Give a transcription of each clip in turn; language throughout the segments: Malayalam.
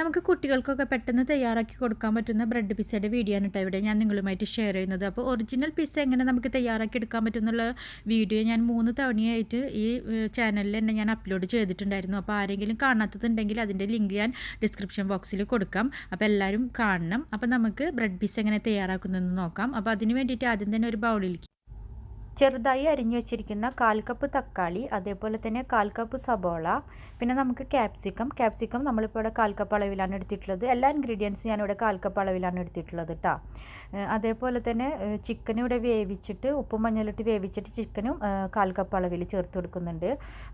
നമുക്ക് കുട്ടികൾക്കൊക്കെ പെട്ടെന്ന് തയ്യാറാക്കി കൊടുക്കാൻ പറ്റുന്ന ബ്രെഡ് പിസ്സയുടെ വീഡിയോ ആണ് കേട്ടോ ഇവിടെ ഞാൻ നിങ്ങളുമായിട്ട് ഷെയർ ചെയ്യുന്നത്. അപ്പോൾ ഒറിജിനൽ പിസ്സ എങ്ങനെ നമുക്ക് തയ്യാറാക്കി എടുക്കാൻ പറ്റുന്നുള്ള വീഡിയോ ഞാൻ 3 തവണയായിട്ട് ഈ ചാനലിൽ തന്നെ ഞാൻ അപ്ലോഡ് ചെയ്തിട്ടുണ്ടായിരുന്നു. അപ്പോൾ ആരെങ്കിലും കാണാത്തതുണ്ടെങ്കിൽ അതിൻ്റെ ലിങ്ക് ഞാൻ ഡിസ്ക്രിപ്ഷൻ ബോക്സിൽ കൊടുക്കാം. അപ്പോൾ എല്ലാവരും കാണണം. അപ്പോൾ നമുക്ക് ബ്രെഡ് പിസ്സ എങ്ങനെ തയ്യാറാക്കുന്നതെന്ന് നോക്കാം. അപ്പോൾ അതിന് വേണ്ടിയിട്ട് ആദ്യം തന്നെ ഒരു ബൗളിലേക്ക് ചെറുതായി അരിഞ്ഞു വെച്ചിരിക്കുന്ന 1/4 കപ്പ് തക്കാളി, അതേപോലെ തന്നെ 1/4 കപ്പ് സബോള, പിന്നെ നമുക്ക് ക്യാപ്സിക്കം നമ്മളിപ്പോൾ ഇവിടെ 1/4 കപ്പ് അളവിലാണ് എടുത്തിട്ടുള്ളത്. എല്ലാ ഇൻഗ്രീഡിയൻസും ഞാനിവിടെ 1/4 കപ്പ് അളവിലാണ് എടുത്തിട്ടുള്ളത് കേട്ടോ. അതേപോലെ തന്നെ ചിക്കൻ ഇവിടെ വേവിച്ചിട്ട് ഉപ്പും മഞ്ഞളിട്ട് വേവിച്ചിട്ട് ചിക്കനും 1/4 കപ്പ് അളവിൽ ചേർത്ത് കൊടുക്കുന്നുണ്ട്.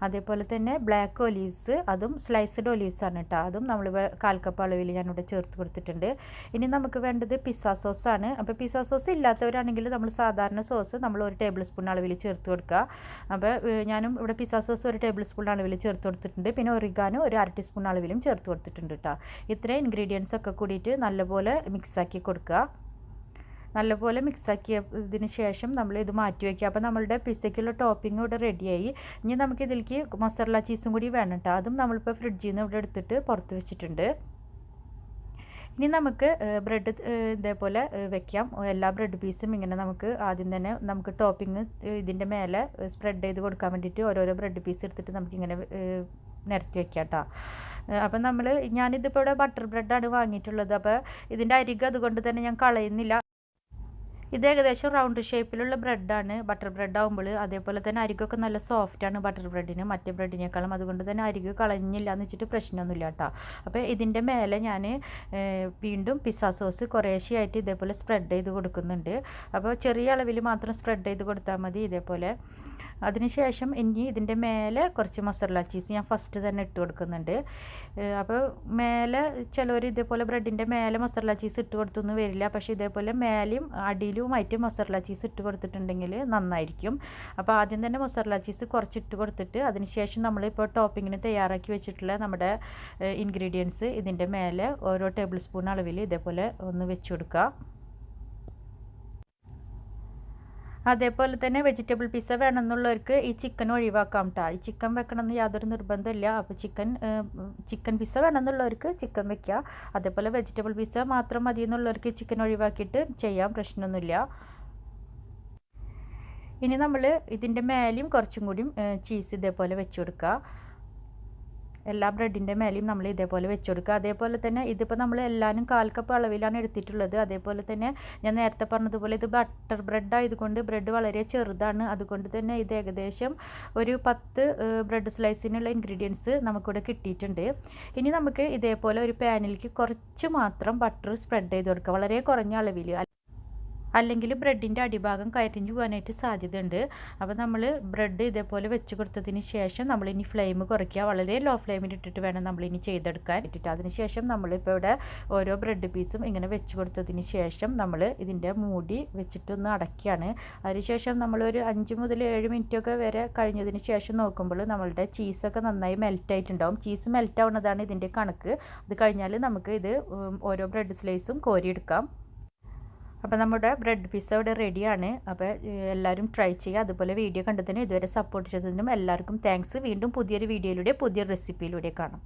അതേപോലെ തന്നെ ബ്ലാക്ക് ഒലീവ്സ്, അതും സ്ലൈസ്ഡ് ഒലീവ്സ് ആണ് കേട്ടോ. അതും നമ്മൾ 1/4 കപ്പ് അളവിൽ ഞാനിവിടെ ചേർത്ത് കൊടുത്തിട്ടുണ്ട്. ഇനി നമുക്ക് വേണ്ടത് പിസ്സ സോസാണ്. അപ്പോൾ പിസ്സ സോസ് ഇല്ലാത്തവരാണെങ്കിൽ നമ്മൾ സാധാരണ സോസ് നമ്മൾ 1 ടേബിൾ സ്പൂൺ അളവിൽ ചേർത്ത് കൊടുക്കുക. അപ്പോൾ ഞാനും ഇവിടെ പിസ്സ സോസ് 1 ടേബിൾ സ്പൂൺ അളവിൽ ചേർത്ത് കൊടുത്തിട്ടുണ്ട്. പിന്നെ ഒറിഗാനോ 1 അര ടീസ്പൂൺ അളവിലും ചേർത്ത് കൊടുത്തിട്ടുണ്ട് കേട്ടോ. ഇത്രയും ഇൻഗ്രീഡിയൻസ് ഒക്കെ കൂടിയിട്ട് നല്ലപോലെ മിക്സാക്കി കൊടുക്കുക. നല്ലപോലെ മിക്സാക്കിയതിന് ശേഷം നമ്മൾ ഇത് മാറ്റി വയ്ക്കുക. അപ്പോൾ നമ്മളുടെ പിസ്സയ്ക്കുള്ള ടോപ്പിംഗ് ഇവിടെ റെഡിയായി. ഇനി നമുക്ക് ഇതിലേക്ക് മൊസറല്ല ചീസും കൂടി വേണം കേട്ടോ. അതും നമ്മളിപ്പോൾ ഫ്രിഡ്ജിൽ നിന്ന് ഇവിടെ എടുത്തിട്ട് പുറത്ത് വെച്ചിട്ടുണ്ട്. ഇനി നമുക്ക് ബ്രെഡ് ഇതേപോലെ വെക്കാം. എല്ലാ ബ്രെഡ് പീസും ഇങ്ങനെ നമുക്ക് ആദ്യം തന്നെ നമുക്ക് ടോപ്പിംഗ് ഇതിൻ്റെ മേലെ സ്പ്രെഡ് ചെയ്ത് കൊടുക്കാൻ വേണ്ടിയിട്ട് ഓരോരോ ബ്രെഡ് പീസ് എടുത്തിട്ട് നമുക്കിങ്ങനെ നിരത്തി വെക്കാം കേട്ടോ. അപ്പം ഞാനിതിപ്പോൾ ഇവിടെ ബട്ടർ ബ്രെഡാണ് വാങ്ങിയിട്ടുള്ളത്. അപ്പോൾ ഇതിൻ്റെ അരികെ അതുകൊണ്ട് തന്നെ ഞാൻ കളയുന്നില്ല. ഇത് ഏകദേശം റൗണ്ട് ഷേപ്പിലുള്ള ബ്രെഡാണ് ബട്ടർ ബ്രെഡ് ആകുമ്പോൾ. അതേപോലെ തന്നെ അരികൊക്കെ നല്ല സോഫ്റ്റാണ് ബട്ടർ ബ്രെഡിന് മറ്റേ ബ്രെഡിനേക്കാളും. അതുകൊണ്ട് തന്നെ അരിക് കളഞ്ഞില്ല എന്ന് വെച്ചിട്ട് പ്രശ്നമൊന്നുമില്ല കേട്ടോ. അപ്പോൾ ഇതിൻ്റെ മേലെ ഞാൻ വീണ്ടും പിസ്സ സോസ് കുറേശ്ശെയായിട്ട് ഇതേപോലെ സ്പ്രെഡ് ചെയ്ത് കൊടുക്കുന്നുണ്ട്. അപ്പോൾ ചെറിയ അളവിൽ മാത്രം സ്പ്രെഡ് ചെയ്ത് കൊടുത്താൽ മതി ഇതേപോലെ. അതിനുശേഷം ഇനി ഇതിൻ്റെ മേലെ കുറച്ച് മൊസറല്ല ചീസ് ഞാൻ ഫസ്റ്റ് തന്നെ ഇട്ട് കൊടുക്കുന്നുണ്ട്. അപ്പോൾ മേലെ ചിലവർ ഇതേപോലെ ബ്രെഡിൻ്റെ മേലെ മൊസറല്ല ചീസ് ഇട്ട് കൊടുത്തൊന്നും വരില്ല. പക്ഷേ ഇതേപോലെ മേലെയും അടിയിലുമായിട്ട് മൊസറല്ല ചീസ് ഇട്ട് കൊടുത്തിട്ടുണ്ടെങ്കിൽ നന്നായിരിക്കും. അപ്പോൾ ആദ്യം തന്നെ മൊസറല്ല ചീസ് കുറച്ച് ഇട്ട് കൊടുത്തിട്ട് അതിനുശേഷം നമ്മളിപ്പോൾ ടോപ്പിങ്ങിന് തയ്യാറാക്കി വെച്ചിട്ടുള്ള നമ്മുടെ ഇൻഗ്രീഡിയൻസ് ഇതിൻ്റെ മേലെ ഓരോ ടേബിൾ സ്പൂൺ അളവിൽ ഇതേപോലെ ഒന്ന് വെച്ച് കൊടുക്കുക. അതേപോലെ തന്നെ വെജിറ്റബിൾ പിസ്സ വേണമെന്നുള്ളവർക്ക് ഈ ചിക്കൻ ഒഴിവാക്കാം കേട്ടോ. ഈ ചിക്കൻ വെക്കണമെന്ന് യാതൊരു നിർബന്ധമില്ല. അപ്പോൾ ചിക്കൻ പിസ്സ വേണമെന്നുള്ളവർക്ക് ചിക്കൻ വെക്കുക. അതേപോലെ വെജിറ്റബിൾ പിസ്സ മാത്രം മതി എന്നുള്ളവർക്ക് ചിക്കൻ ഒഴിവാക്കിയിട്ട് ചെയ്യാം, പ്രശ്നമൊന്നുമില്ല. ഇനി നമ്മൾ ഇതിൻ്റെ മേലെയും കുറച്ചും കൂടി ചീസ് ഇതേപോലെ വെച്ച് കൊടുക്കുക. എല്ലാ ബ്രെഡിൻ്റെ മേലെയും നമ്മൾ ഇതേപോലെ വെച്ച് കൊടുക്കുക. അതേപോലെ തന്നെ ഇതിപ്പോൾ നമ്മൾ എല്ലാവരും 1/4 കപ്പ് അളവിലാണ് എടുത്തിട്ടുള്ളത്. അതേപോലെ തന്നെ ഞാൻ നേരത്തെ പറഞ്ഞതുപോലെ ഇത് ബട്ടർ ബ്രെഡ് ആയതുകൊണ്ട് ബ്രെഡ് വളരെ ചെറുതാണ്. അതുകൊണ്ട് തന്നെ ഇത് ഏകദേശം ഒരു 10 ബ്രെഡ് സ്ലൈസിനുള്ള ഇൻഗ്രീഡിയൻസ് നമുക്കിവിടെ കിട്ടിയിട്ടുണ്ട്. ഇനി നമുക്ക് ഇതേപോലെ ഒരു പാനിലേക്ക് കുറച്ച് മാത്രം ബട്ടർ സ്പ്രെഡ് ചെയ്ത് കൊടുക്കുക, വളരെ കുറഞ്ഞ അളവിൽ. അല്ലെങ്കിൽ ബ്രെഡിൻ്റെ അടിഭാഗം കരിഞ്ഞു പോകാനായിട്ട് സാധ്യതയുണ്ട്. അപ്പോൾ നമ്മൾ ബ്രെഡ് ഇതേപോലെ വെച്ച് കൊടുത്തതിന് ശേഷം നമ്മളിനി ഫ്ലെയിം കുറയ്ക്കുക. വളരെ ലോ ഫ്ലെയിമിൽ ഇട്ടിട്ട് വേണം നമ്മളിനി ചെയ്തെടുക്കാൻ ഇട്ടിട്ട്. അതിനുശേഷം നമ്മളിപ്പോൾ ഇവിടെ ഓരോ ബ്രെഡ് പീസും ഇങ്ങനെ വെച്ച് കൊടുത്തതിന് ശേഷം നമ്മൾ ഇതിൻ്റെ മൂടി വെച്ചിട്ടൊന്ന് അടയ്ക്കുകയാണ്. അതിനുശേഷം നമ്മളൊരു 5 മുതൽ 7 മിനിറ്റൊക്കെ വരെ കഴിഞ്ഞതിന് ശേഷം നോക്കുമ്പോൾ നമ്മളുടെ ചീസൊക്കെ നന്നായി മെൽറ്റായിട്ടുണ്ടാവും. ചീസ് മെൽറ്റാവുന്നതാണ് ഇതിൻ്റെ കണക്ക്. അത് കഴിഞ്ഞാൽ നമുക്ക് ഇത് ഓരോ ബ്രെഡ് സ്ലൈസും കോരിയെടുക്കാം. അപ്പോൾ നമ്മുടെ ബ്രെഡ് പിസ്സ ഇവിടെ റെഡിയാണ്. അപ്പോൾ എല്ലാവരും ട്രൈ ചെയ്യുക. അതുപോലെ വീഡിയോ കണ്ടതിനും ഇതുവരെ സപ്പോർട്ട് ചെയ്തതിനും എല്ലാവർക്കും താങ്ക്സ്. വീണ്ടും പുതിയൊരു വീഡിയോയിലൂടെ പുതിയൊരു റെസിപ്പിയിലൂടെ കാണാം.